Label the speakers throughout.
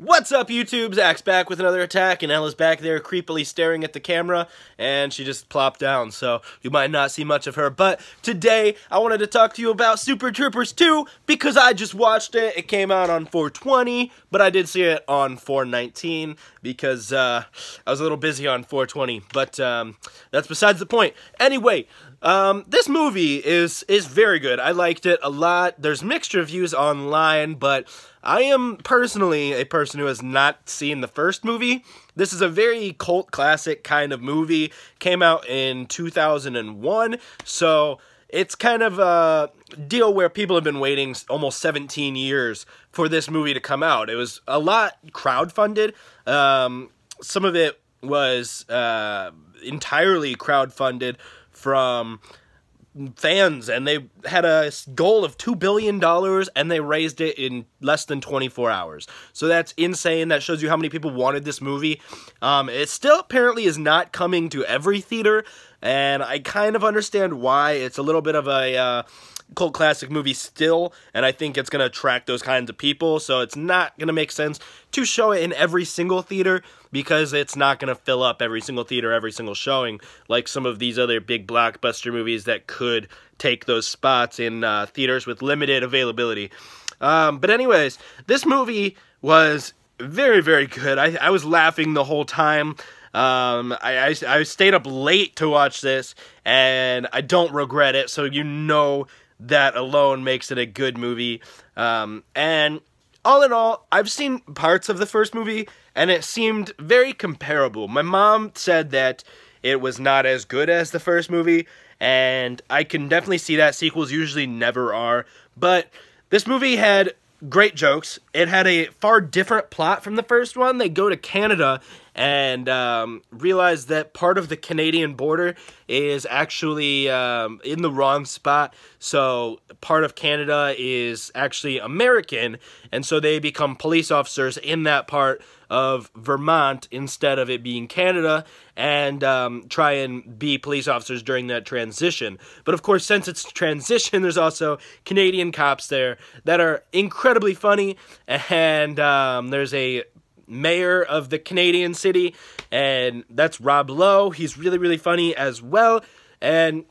Speaker 1: What's up, YouTube? Zach's back with another attack, and Ella's back there creepily staring at the camera, and she just plopped down, so you might not see much of her. But today, I wanted to talk to you about Super Troopers 2, because I just watched it. It came out on 4/20, but I did see it on 4/19, because I was a little busy on 4/20, but that's besides the point. Anyway, this movie is very good. I liked it a lot. There's mixed reviews online, but I am personally a person who has not seen the first movie. This is a very cult classic kind of movie. Came out in 2001, so it's kind of a deal where people have been waiting almost 17 years for this movie to come out. It was a lot crowdfunded. Some of it was entirely crowdfunded from fans, and they had a goal of $2 billion, and they raised it in less than 24 hours. So that's insane. That shows you how many people wanted this movie. It still apparently is not coming to every theater, and I kind of understand why. It's a little bit of a cult classic movie still, and I think it's going to attract those kinds of people, so it's not going to make sense to show it in every single theater, because it's not going to fill up every single theater, every single showing, like some of these other big blockbuster movies that could take those spots in theaters with limited availability. But anyways, this movie was very, very good. I was laughing the whole time. I stayed up late to watch this, and I don't regret it, so you know that alone makes it a good movie. And all in all, I've seen parts of the first movie, and it seemed very comparable. My mom said that it was not as good as the first movie, and I can definitely see that. Sequels usually never are, but this movie had great jokes. It had a far different plot from the first one. They go to Canada and realize that part of the Canadian border is actually in the wrong spot. So part of Canada is actually American, and so they become police officers in that part of Vermont instead of it being Canada, and try and be police officers during that transition. But of course, since it's transition, there's also Canadian cops there that are incredibly funny, and there's a mayor of the Canadian city, and that's Rob Lowe. He's really, really funny as well, and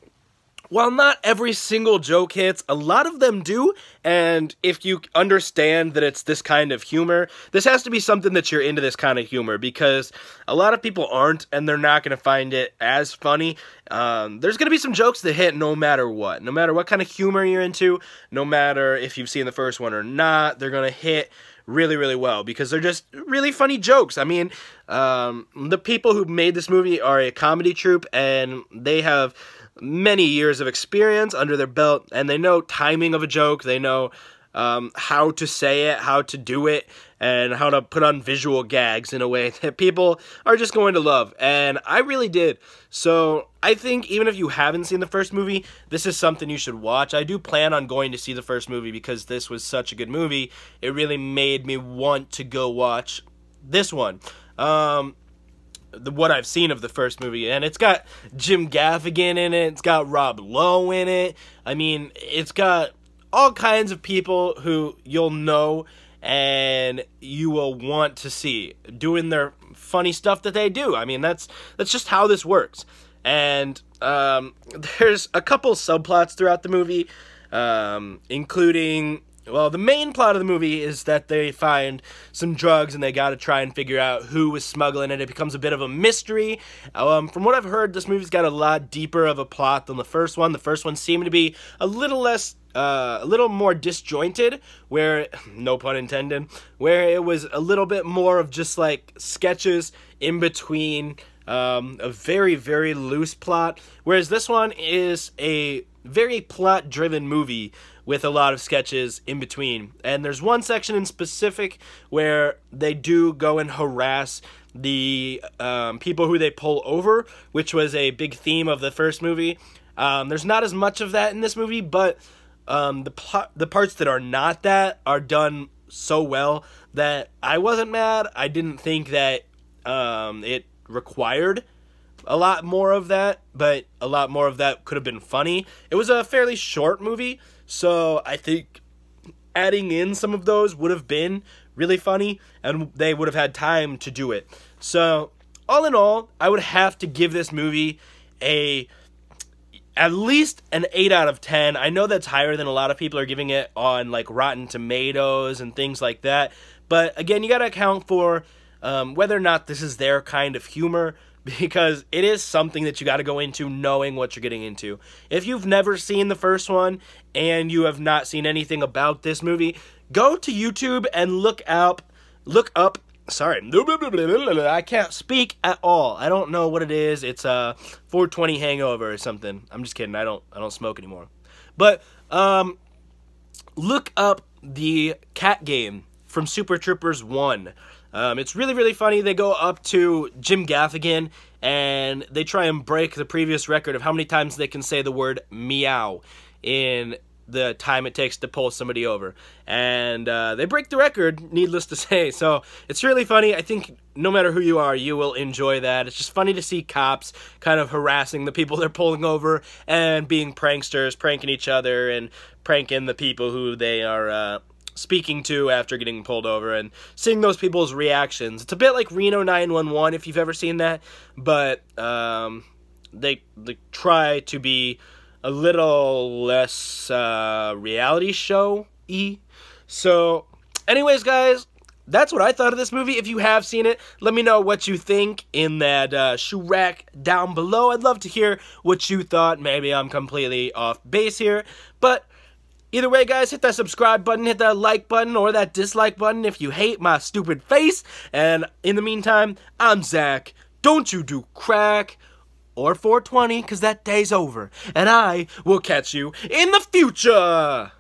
Speaker 1: while not every single joke hits, a lot of them do, and if you understand that it's this kind of humor, this has to be something that you're into this kind of humor, because a lot of people aren't, and they're not going to find it as funny. There's going to be some jokes that hit no matter what. No matter what kind of humor you're into, no matter if you've seen the first one or not, they're going to hit really, really well, because they're just really funny jokes. I mean, the people who made this movie are a comedy troupe, and they have many years of experience under their belt, and they know timing of a joke, they know how to say it, how to do it, and how to put on visual gags in a way that people are just going to love, and I really did. So I think even if you haven't seen the first movie, this is something you should watch. I do plan on going to see the first movie because this was such a good movie. It really made me want to go watch this one. What I've seen of the first movie, and it's got Jim Gaffigan in it, it's got Rob Lowe in it. I mean, it's got all kinds of people who you'll know and you will want to see doing their funny stuff that they do. I mean, that's just how this works. And there's a couple subplots throughout the movie, including, well, the main plot of the movie is that they find some drugs and they gotta try and figure out who was smuggling it. It becomes a bit of a mystery. From what I've heard, this movie's got a lot deeper of a plot than the first one. The first one seemed to be a little more disjointed, where, no pun intended, where it was a little bit more of just like sketches in between a very, very loose plot, whereas this one is a very plot-driven movie with a lot of sketches in between. And there's one section in specific where they do go and harass the people who they pull over, which was a big theme of the first movie. There's not as much of that in this movie, but the parts that are not that are done so well that I wasn't mad. I didn't think that it required a lot more of that, but a lot more of that could have been funny. It was a fairly short movie, so I think adding in some of those would have been really funny, and they would have had time to do it. So, all in all, I would have to give this movie at least an 8 out of 10. I know that's higher than a lot of people are giving it on like Rotten Tomatoes and things like that. But again, you got to account for whether or not this is their kind of humor, because it is something that you got to go into knowing what you're getting into. If you've never seen the first one and you have not seen anything about this movie, go to YouTube and look up, sorry, I can't speak at all. I don't know what it is. It's a 420 hangover or something. I'm just kidding. I don't smoke anymore. But look up the cat game from Super Troopers 1. It's really, really funny. They go up to Jim Gaffigan, and they try and break the previous record of how many times they can say the word meow in the time it takes to pull somebody over. And they break the record, needless to say. So it's really funny. I think no matter who you are, you will enjoy that. It's just funny to see cops kind of harassing the people they're pulling over and being pranksters, pranking each other and pranking the people who they are speaking to after getting pulled over, and seeing those people's reactions. It's a bit like Reno 911, if you've ever seen that, but they try to be a little less reality show-y. So, anyways, guys, that's what I thought of this movie. If you have seen it, let me know what you think in that shoe rack down below. I'd love to hear what you thought. Maybe I'm completely off base here, but either way, guys, hit that subscribe button, hit that like button, or that dislike button if you hate my stupid face. And in the meantime, I'm Zach. Don't you do crack or 420, because that day's over. And I will catch you in the future.